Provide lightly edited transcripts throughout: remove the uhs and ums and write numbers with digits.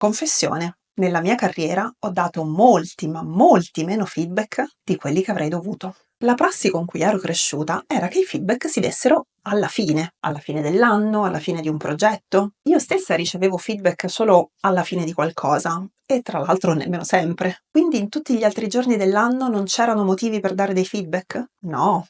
Confessione, nella mia carriera ho dato molti, ma molti meno feedback di quelli che avrei dovuto. La prassi con cui ero cresciuta era che i feedback si dessero alla fine dell'anno, alla fine di un progetto. Io stessa ricevevo feedback solo alla fine di qualcosa e tra l'altro nemmeno sempre. Quindi in tutti gli altri giorni dell'anno non c'erano motivi per dare dei feedback? No,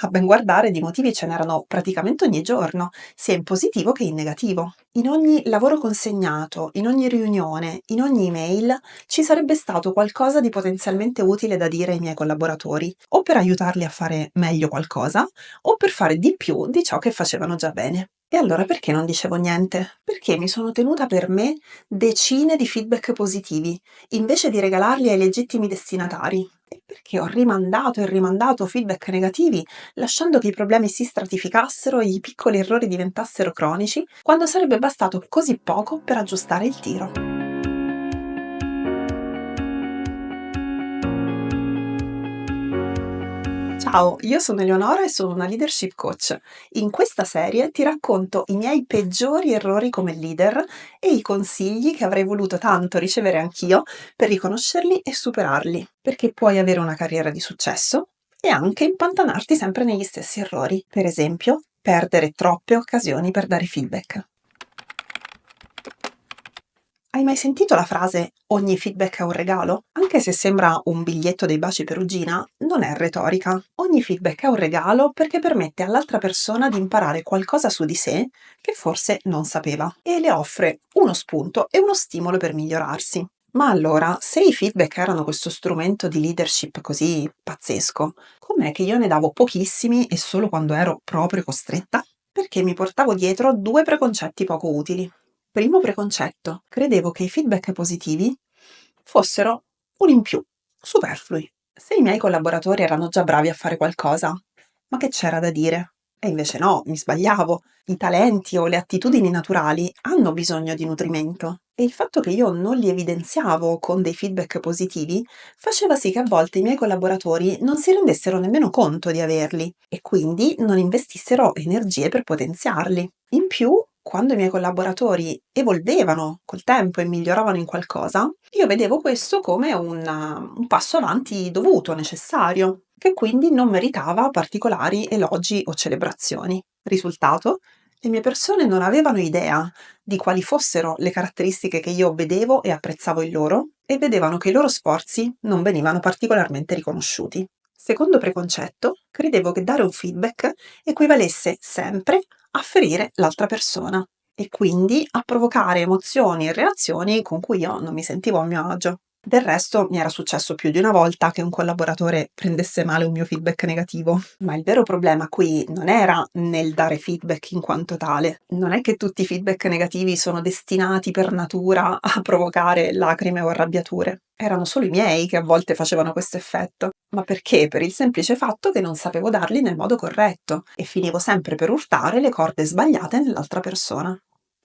a ben guardare di motivi ce n'erano praticamente ogni giorno, sia in positivo che in negativo. In ogni lavoro consegnato, in ogni riunione, in ogni email ci sarebbe stato qualcosa di potenzialmente utile da dire ai miei collaboratori, o per aiutarli a fare meglio qualcosa, o per fare di più di ciò che facevano già bene. E allora perché non dicevo niente? Perché mi sono tenuta per me decine di feedback positivi, invece di regalarli ai legittimi destinatari. E perché ho rimandato e rimandato feedback negativi, lasciando che i problemi si stratificassero e i piccoli errori diventassero cronici, quando sarebbe bastato così poco per aggiustare il tiro. Ciao, io sono Eleonora e sono una leadership coach. In questa serie ti racconto i miei peggiori errori come leader e i consigli che avrei voluto tanto ricevere anch'io per riconoscerli e superarli, perché puoi avere una carriera di successo e anche impantanarti sempre negli stessi errori. Per esempio, perdere troppe occasioni per dare feedback. Hai mai sentito la frase "ogni feedback è un regalo"? Anche se sembra un biglietto dei baci perugina, non è retorica. Ogni feedback è un regalo perché permette all'altra persona di imparare qualcosa su di sé che forse non sapeva e le offre uno spunto e uno stimolo per migliorarsi. Ma allora, se i feedback erano questo strumento di leadership così pazzesco, com'è che io ne davo pochissimi e solo quando ero proprio costretta? Perché mi portavo dietro due preconcetti poco utili. Primo preconcetto: credevo che i feedback positivi fossero un in più, superflui. Se i miei collaboratori erano già bravi a fare qualcosa, ma che c'era da dire? E invece no, mi sbagliavo. I talenti o le attitudini naturali hanno bisogno di nutrimento e il fatto che io non li evidenziavo con dei feedback positivi faceva sì che a volte i miei collaboratori non si rendessero nemmeno conto di averli e quindi non investissero energie per potenziarli. In più, quando i miei collaboratori evolvevano col tempo e miglioravano in qualcosa, io vedevo questo come un passo avanti dovuto, necessario, che quindi non meritava particolari elogi o celebrazioni. Risultato? Le mie persone non avevano idea di quali fossero le caratteristiche che io vedevo e apprezzavo in loro e vedevano che i loro sforzi non venivano particolarmente riconosciuti. Secondo preconcetto, credevo che dare un feedback equivalesse sempre a ferire l'altra persona e quindi a provocare emozioni e reazioni con cui io non mi sentivo a mio agio. Del resto mi era successo più di una volta che un collaboratore prendesse male un mio feedback negativo, ma il vero problema qui non era nel dare feedback in quanto tale. Non è che tutti i feedback negativi sono destinati per natura a provocare lacrime o arrabbiature. Erano solo i miei che a volte facevano questo effetto. Ma perché? Per il semplice fatto che non sapevo darli nel modo corretto e finivo sempre per urtare le corde sbagliate nell'altra persona.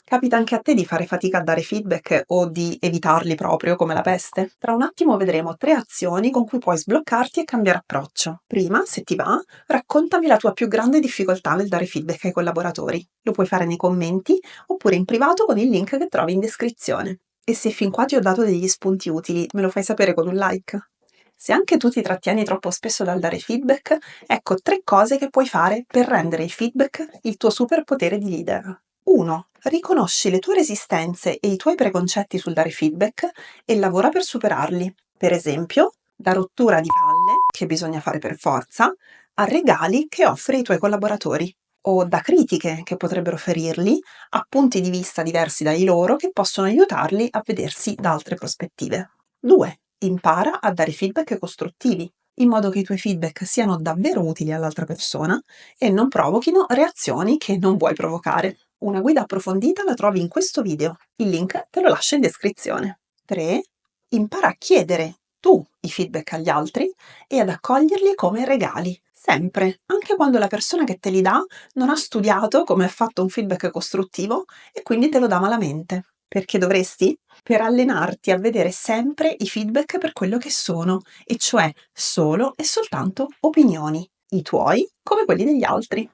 Capita anche a te di fare fatica a dare feedback o di evitarli proprio come la peste? Tra un attimo vedremo 3 azioni con cui puoi sbloccarti e cambiare approccio. Prima, se ti va, raccontami la tua più grande difficoltà nel dare feedback ai collaboratori. Lo puoi fare nei commenti oppure in privato con il link che trovi in descrizione. E se fin qua ti ho dato degli spunti utili, me lo fai sapere con un like? Se anche tu ti trattieni troppo spesso dal dare feedback, ecco 3 cose che puoi fare per rendere il feedback il tuo superpotere di leader. 1. Riconosci le tue resistenze e i tuoi preconcetti sul dare feedback e lavora per superarli. Per esempio, da rottura di palle, che bisogna fare per forza, a regali che offri ai tuoi collaboratori, o da critiche che potrebbero ferirli a punti di vista diversi dai loro che possono aiutarli a vedersi da altre prospettive. 2. Impara a dare feedback costruttivi, in modo che i tuoi feedback siano davvero utili all'altra persona e non provochino reazioni che non vuoi provocare. Una guida approfondita la trovi in questo video, il link te lo lascio in descrizione. 3. Impara a chiedere tu i feedback agli altri e ad accoglierli come regali, sempre, anche quando la persona che te li dà non ha studiato come è fatto un feedback costruttivo e quindi te lo dà malamente. Perché dovresti? Per allenarti a vedere sempre i feedback per quello che sono, e cioè solo e soltanto opinioni, i tuoi come quelli degli altri.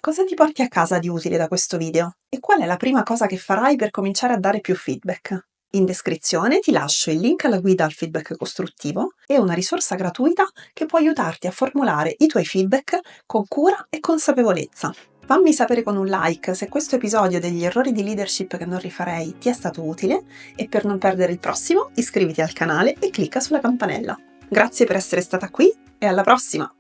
Cosa ti porti a casa di utile da questo video? E qual è la prima cosa che farai per cominciare a dare più feedback? In descrizione ti lascio il link alla guida al feedback costruttivo e una risorsa gratuita che può aiutarti a formulare i tuoi feedback con cura e consapevolezza. Fammi sapere con un like se questo episodio degli errori di leadership che non rifarei ti è stato utile e per non perdere il prossimo iscriviti al canale e clicca sulla campanella. Grazie per essere stata qui e alla prossima!